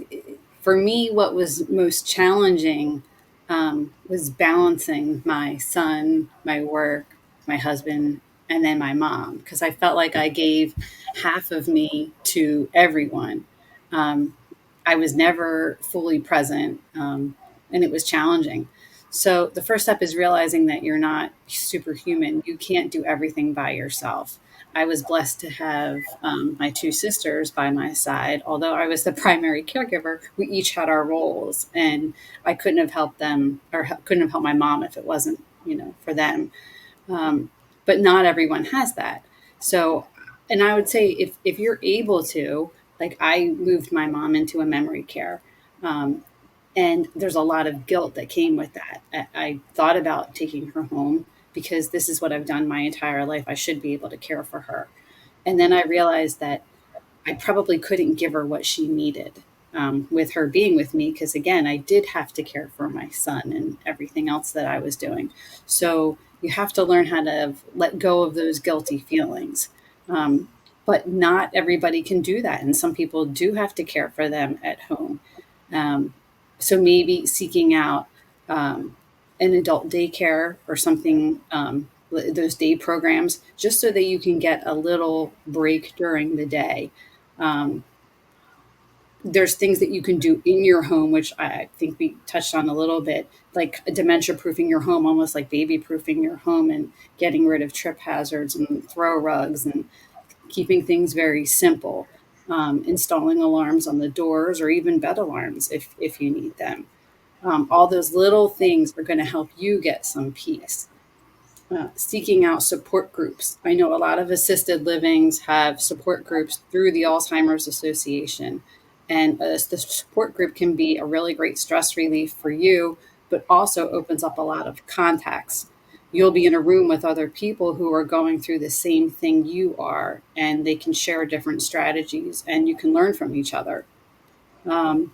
for me, what was most challenging was balancing my son, my work, my husband, and then my mom, because I felt like I gave half of me to everyone. I was never fully present, and it was challenging. So the first step is realizing that you're not superhuman. You can't do everything by yourself. I was blessed to have my two sisters by my side. Although I was the primary caregiver, we each had our roles, and I couldn't have helped them or couldn't have helped my mom if it wasn't, for them. But not everyone has that. So, and I would say if you're able to, like I moved my mom into a memory care. And there's a lot of guilt that came with that. I thought about taking her home because this is what I've done my entire life. I should be able to care for her. And then I realized that I probably couldn't give her what she needed with her being with me. Because again, I did have to care for my son and everything else that I was doing. So you have to learn how to let go of those guilty feelings. But not everybody can do that. And some people do have to care for them at home. So maybe seeking out an adult daycare or something, those day programs, just so that you can get a little break during the day. There's things that you can do in your home, which I think we touched on a little bit, like dementia proofing your home, almost like baby proofing your home and getting rid of trip hazards and throw rugs and keeping things very simple. Installing alarms on the doors or even bed alarms if you need them. All those little things are going to help you get some peace. Seeking out support groups. I know a lot of assisted livings have support groups through the Alzheimer's Association. And the support group can be a really great stress relief for you, but also opens up a lot of contacts. You'll be in a room with other people who are going through the same thing you are, and they can share different strategies, and you can learn from each other. Um,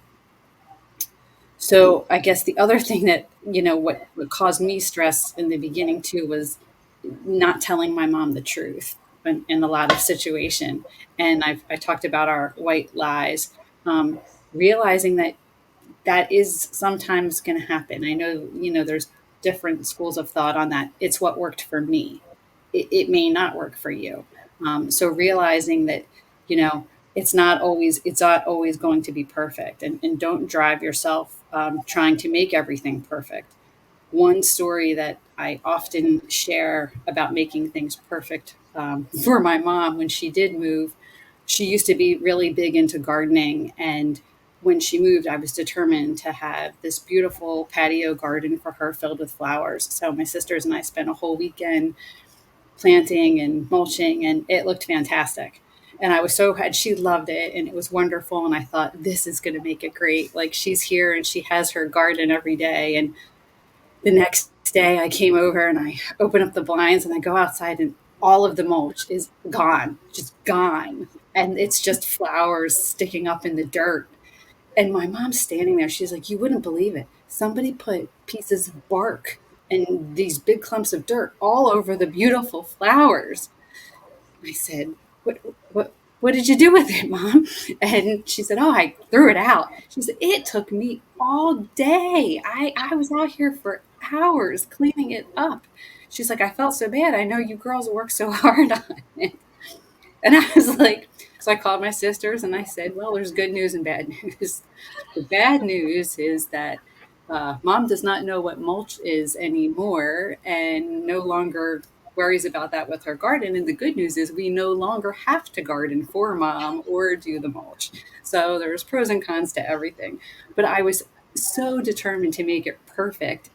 so I guess the other thing that, what caused me stress in the beginning too was not telling my mom the truth in a lot of situation. And I talked about our white lies, realizing that that is sometimes going to happen. I know, there's different schools of thought on that. It's what worked for me. It may not work for you. So realizing that, you know, it's not always going to be perfect, and don't drive yourself trying to make everything perfect. One story that I often share about making things perfect for my mom when she did move, she used to be really big into gardening. And when she moved, I was determined to have this beautiful patio garden for her filled with flowers. So my sisters and I spent a whole weekend planting and mulching, and it looked fantastic. And I was so glad she loved it, and it was wonderful. And I thought, this is going to make it great. Like, she's here and she has her garden every day. And the next day I came over and I open up the blinds and I go outside, and all of the mulch is gone, just gone. And it's just flowers sticking up in the dirt. And my mom's standing there. She's like, you wouldn't believe it. Somebody put pieces of bark and these big clumps of dirt all over the beautiful flowers. I said, what did you do with it, Mom? And she said, oh, I threw it out. She said, it took me all day. I was out here for hours cleaning it up. She's like, I felt so bad. I know you girls work so hard on it. And I was like, so I called my sisters and I said, well, there's good news and bad news. The bad news is that Mom does not know what mulch is anymore and no longer worries about that with her garden. And the good news is we no longer have to garden for Mom or do the mulch. So there's pros and cons to everything. But I was so determined to make it perfect.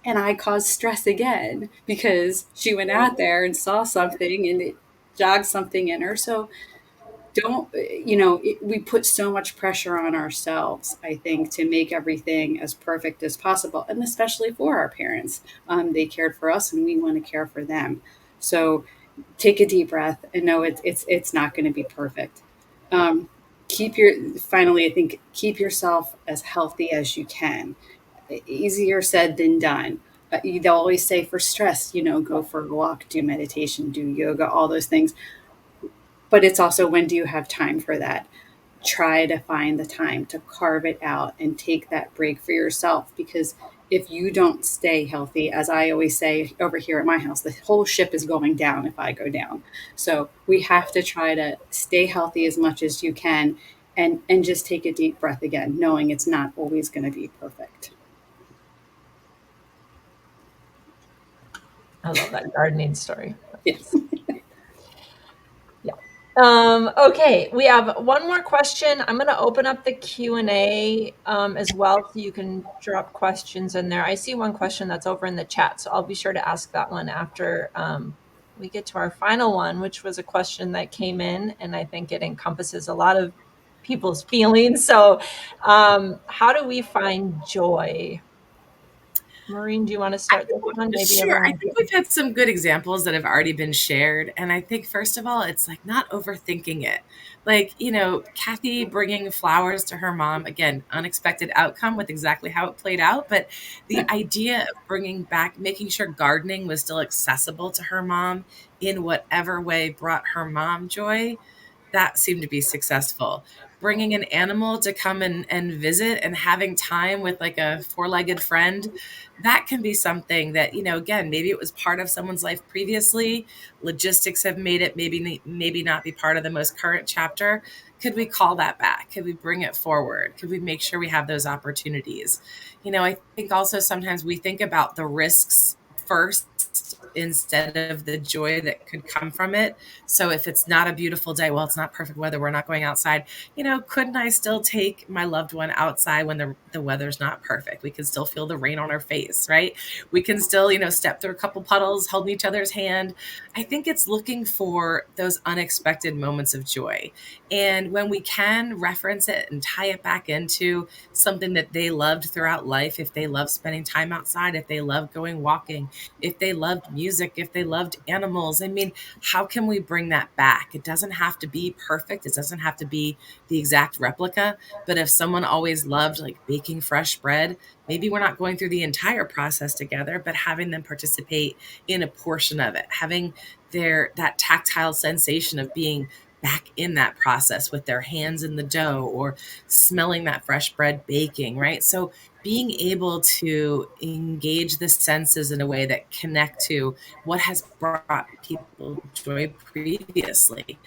And I caused stress again because she went out there and saw something and it jogged something in her. So don't, we put so much pressure on ourselves, I think, to make everything as perfect as possible, and especially for our parents. They cared for us and we want to care for them. So take a deep breath and know it's not going to be perfect. um, Finally, I think, keep yourself as healthy as you can. Easier said than done. They'll always say, for stress, go for a walk, do meditation, do yoga, all those things. But it's also, when do you have time for that? Try to find the time to carve it out and take that break for yourself, because if you don't stay healthy, as I always say over here at my house, the whole ship is going down if I go down. So we have to try to stay healthy as much as you can, and just take a deep breath again, knowing it's not always going to be perfect. I love that gardening story. Yes. Yeah. Okay, we have one more question. I'm going to open up the Q&A as well, so you can drop questions in there. I see one question that's over in the chat, so I'll be sure to ask that one after we get to our final one, which was a question that came in, and I think it encompasses a lot of people's feelings. So how do we find joy? Maureen, do you want to start this one? Maybe Sure. I everyone think we've had some good examples that have already been shared. And I think, first of all, it's like not overthinking it. Like, Kathy bringing flowers to her mom, again, unexpected outcome with exactly how it played out. But the idea of bringing back, making sure gardening was still accessible to her mom in whatever way brought her mom joy, that seemed to be successful. Bringing an animal to come and visit and having time with like a four-legged friend, that can be something that, again, maybe it was part of someone's life previously. Logistics have made it maybe not be part of the most current chapter. Could we call that back? Could we bring it forward? Could we make sure we have those opportunities? I think also sometimes we think about the risks first instead of the joy that could come from it. So if it's not a beautiful day, well, it's not perfect weather, we're not going outside, couldn't I still take my loved one outside when the weather's not perfect? We can still feel the rain on our face, right? We can still, step through a couple puddles, holding each other's hand. I think it's looking for those unexpected moments of joy. And when we can reference it and tie it back into something that they loved throughout life, if they love spending time outside, if they love going walking, if they loved music, if they loved animals, I mean, how can we bring that back? It doesn't have to be perfect. It doesn't have to be the exact replica. But if someone always loved like baking fresh bread, maybe we're not going through the entire process together, but having them participate in a portion of it, having that tactile sensation of being back in that process with their hands in the dough or smelling that fresh bread baking, right? So being able to engage the senses in a way that connect to what has brought people joy previously,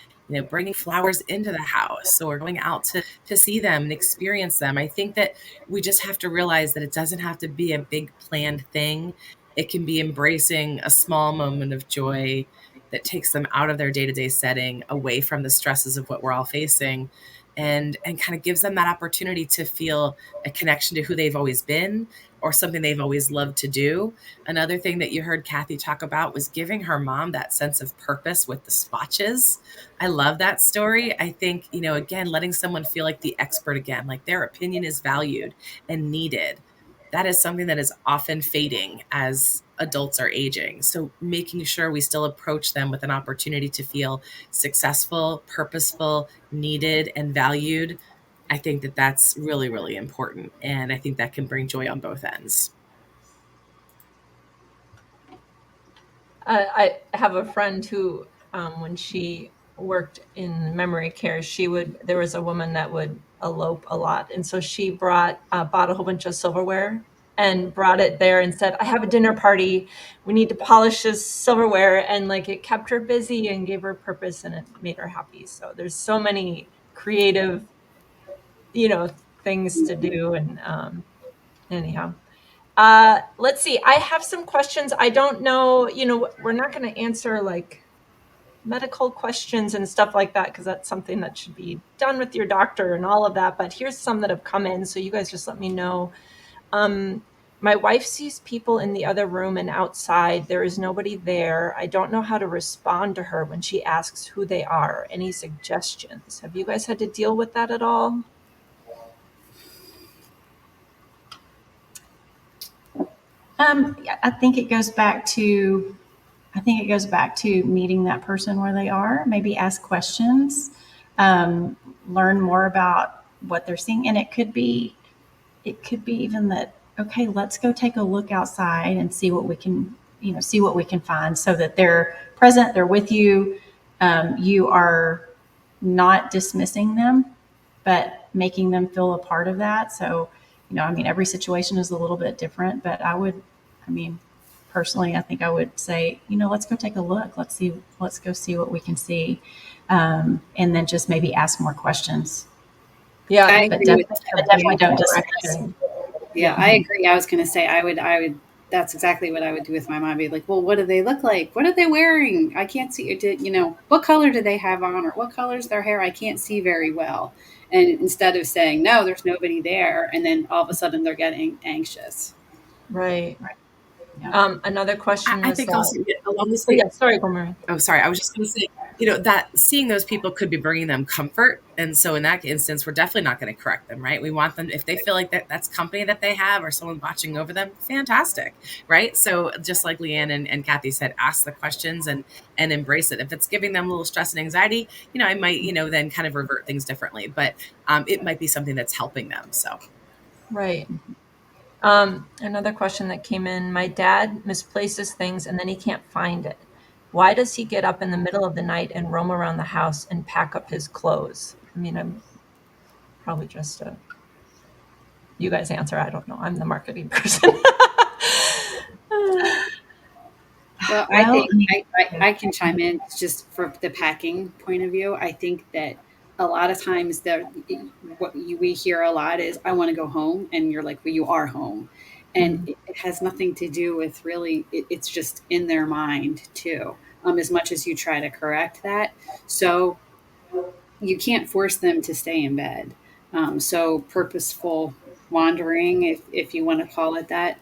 bringing flowers into the house or going out to see them and experience them. I think that we just have to realize that it doesn't have to be a big planned thing. It can be embracing a small moment of joy that takes them out of their day-to-day setting, away from the stresses of what we're all facing, and kind of gives them that opportunity to feel a connection to who they've always been or something they've always loved to do. Another thing that you heard Kathy talk about was giving her mom that sense of purpose with the swatches. I love that story. I think, again, letting someone feel like the expert again, like their opinion is valued and needed. That is something that is often fading as adults are aging. So making sure we still approach them with an opportunity to feel successful, purposeful, needed, and valued. I think that that's really, really important. And I think that can bring joy on both ends. I have a friend who, when she worked in memory care, there was a woman that would elope a lot. And so she bought a whole bunch of silverware and brought it there and said, I have a dinner party. We need to polish this silverware. And like it kept her busy and gave her purpose and it made her happy. So there's so many creative, things to do. And anyhow. Let's see. I have some questions. I don't know, we're not going to answer like medical questions and stuff like that because that's something that should be done with your doctor and all of that. But here's some that have come in. So you guys just let me know. My wife sees people in the other room and outside. There is nobody there. I don't know how to respond to her when she asks who they are. Any suggestions? Have you guys had to deal with that at all? I think it goes back to meeting that person where they are. Maybe ask questions, learn more about what they're seeing, and it could be even that. Okay, let's go take a look outside and see what we can find, so that they're present, they're with you. You are not dismissing them, but making them feel a part of that. So, every situation is a little bit different, but personally, I think I would say, let's go take a look. Let's go see what we can see. And then just maybe ask more questions. Yeah, but definitely don't dismiss. Yeah, I agree. I was going to say, I would, that's exactly what I would do with my mom. I'd be like, well, what do they look like? What are they wearing? I can't see it. What color do they have on, or what color's their hair? I can't see very well. And instead of saying, no, there's nobody there, and then all of a sudden they're getting anxious. Right. Yeah. Another question I was think that, also along the same. yeah, sorry, go Marie. Oh, sorry. I was just going to say, that seeing those people could be bringing them comfort. And so in that instance, we're definitely not going to correct them, right? We want them, if they feel like that's company that they have or someone watching over them, fantastic, right? So just like Leanne and Kathy said, ask the questions and embrace it. If it's giving them a little stress and anxiety, I might, then kind of revert things differently, but it might be something that's helping them. So. Right. Another question that came in, my dad misplaces things and then he can't find it. Why does he get up in the middle of the night and roam around the house and pack up his clothes? I'm probably just you guys answer. I don't know. I'm the marketing person. Well, I think I can chime in just for the packing point of view. I think that a lot of times what we hear a lot is, I want to go home. And you're like, well, you are home. And it has nothing to do with really, it's just in their mind too, as much as you try to correct that. So you can't force them to stay in bed. So purposeful wandering, if you want to call it that.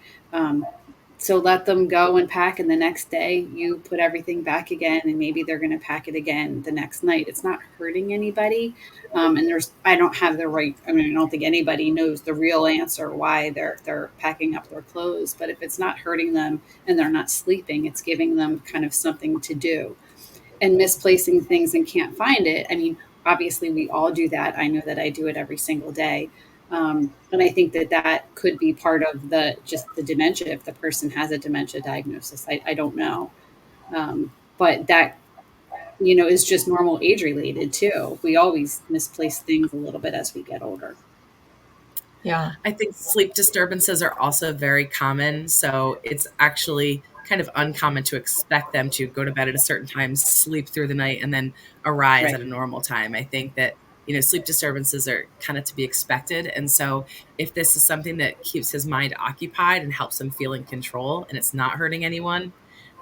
So let them go and pack, and the next day you put everything back again, and maybe they're going to pack it again the next night. It's not hurting anybody, and I don't have the right. I mean, I don't think anybody knows the real answer why they're packing up their clothes. But if it's not hurting them and they're not sleeping, it's giving them kind of something to do. And misplacing things and can't find it. I mean, obviously we all do that. I know that I do it every single day. And I think that that could be part of the dementia if the person has a dementia diagnosis. I don't know. But that, is just normal age related too. We always misplace things a little bit as we get older. Yeah. I think sleep disturbances are also very common. So it's actually kind of uncommon to expect them to go to bed at a certain time, sleep through the night, and then arise Right. at a normal time. I think that, sleep disturbances are kind of to be expected. And so if this is something that keeps his mind occupied and helps him feel in control and it's not hurting anyone,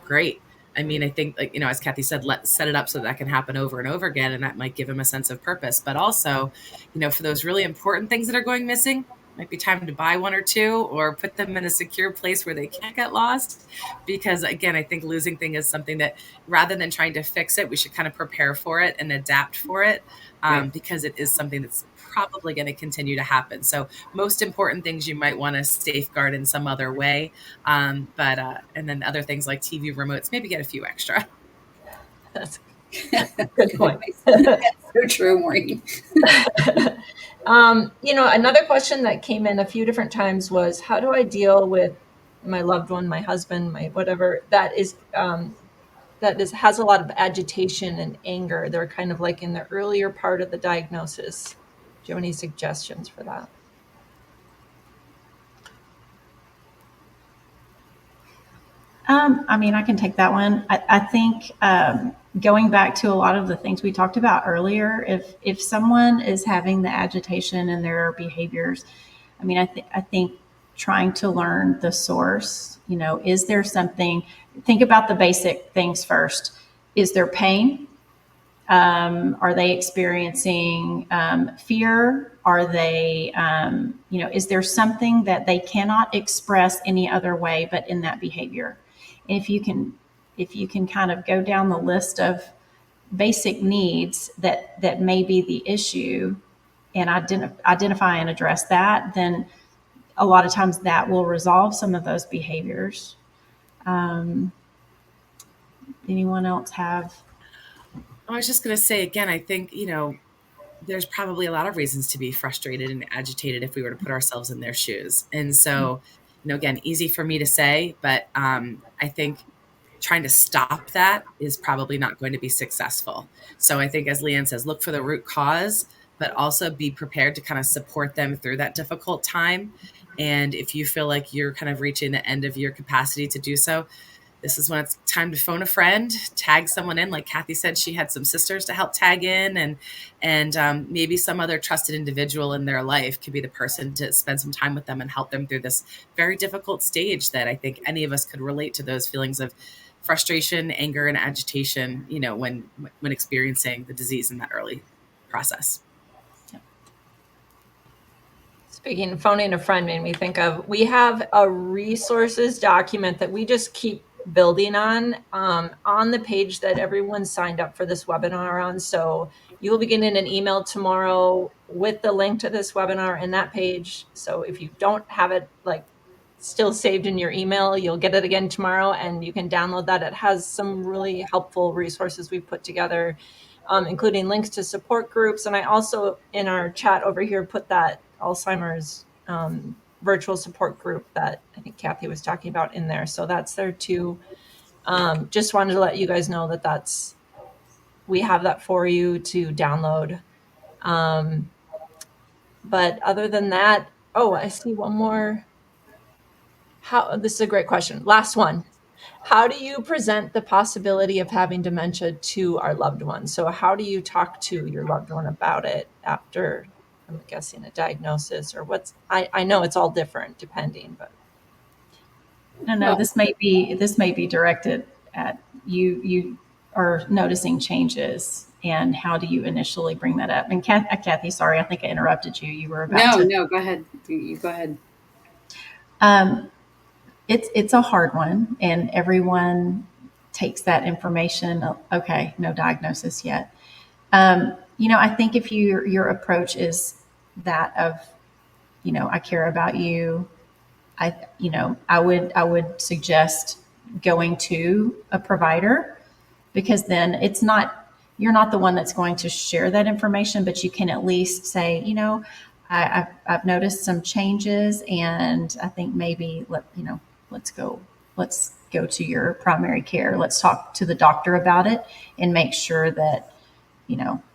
great. I mean, I think, like, as Kathy said, let's set it up so that can happen over and over again. And that might give him a sense of purpose. But also, for those really important things that are going missing, might be time to buy one or two or put them in a secure place where they can't get lost. Because again, I think losing thing is something that rather than trying to fix it, we should kind of prepare for it and adapt for it, Right. because it is something that's probably going to continue to happen. So most important things you might want to safeguard in some other way. But and then other things like TV remotes, maybe get a few extra. That's a good point. That's so true, Maureen. Another question that came in a few different times was, how do I deal with my loved one, my husband, my whatever, that has a lot of agitation and anger? They're kind of like in the earlier part of the diagnosis. Do you have any suggestions for that? I mean, I can take that one. I think going back to a lot of the things we talked about earlier, if someone is having the agitation in their behaviors, I mean, I think trying to learn the source. Is there something? Think about the basic things first. Is there pain? Are they experiencing fear? Are they, is there something that they cannot express any other way but in that behavior? And if you can kind of go down the list of basic needs that may be the issue and identify and address that, then a lot of times that will resolve some of those behaviors. Anyone else have? I was just going to say again, I think, there's probably a lot of reasons to be frustrated and agitated if we were to put ourselves in their shoes. And so, again, easy for me to say, but I think trying to stop that is probably not going to be successful. So I think, as Leanne says, look for the root cause, but also be prepared to kind of support them through that difficult time. And if you feel like you're kind of reaching the end of your capacity to do so, this is when it's time to phone a friend, tag someone in. Like Kathy said, she had some sisters to help tag in, and maybe some other trusted individual in their life could be the person to spend some time with them and help them through this very difficult stage that I think any of us could relate to, those feelings of frustration, anger, and agitation, when experiencing the disease in that early process. Speaking of phoning a friend made me think of, we have a resources document that we just keep building on the page that everyone signed up for this webinar on. So you'll be getting an email tomorrow with the link to this webinar in that page. So if you don't have it still saved in your email, you'll get it again tomorrow and you can download that. It has some really helpful resources we've put together, including links to support groups. And I also, in our chat over here, put that Alzheimer's virtual support group that I think Kathy was talking about in there. So that's there too. Just wanted to let you guys know that we have that for you to download. But other than that, I see one more. This is a great question. Last one. How do you present the possibility of having dementia to our loved ones? So how do you talk to your loved one about it after, I'm guessing, a diagnosis, or I know it's all different depending, but. No, no, this may be directed at you. You are noticing changes, and how do you initially bring that up? And Kathy, sorry, I think I interrupted you. You were about No, to. no, go ahead. You go ahead. Um, it's a hard one, and everyone takes that information. Okay, no diagnosis yet. I think if your approach is that of, I care about you. I would suggest going to a provider, because then you're not the one that's going to share that information, but you can at least say, I've noticed some changes, and I think maybe let's go to your primary care. Let's talk to the doctor about it and make sure that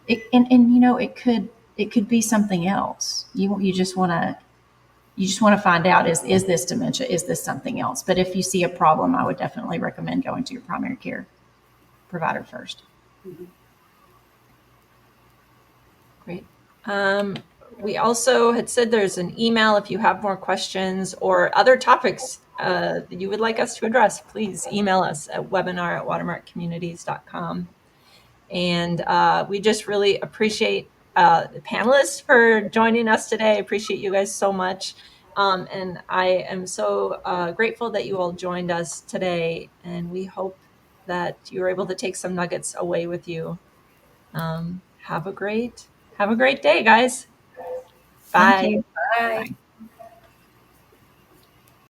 it could be something else. You just want to find out, is this dementia? Is this something else? But if you see a problem, I would definitely recommend going to your primary care provider first. Great. We also had said there's an email if you have more questions or other topics that you would like us to address. Please email us at webinar@watermarkcommunities.com. And we just really appreciate the panelists for joining us today. I appreciate you guys so much. And I am so grateful that you all joined us today. And we hope that you were able to take some nuggets away with you. Have a great day, guys. Thank Bye. you. Bye. Bye.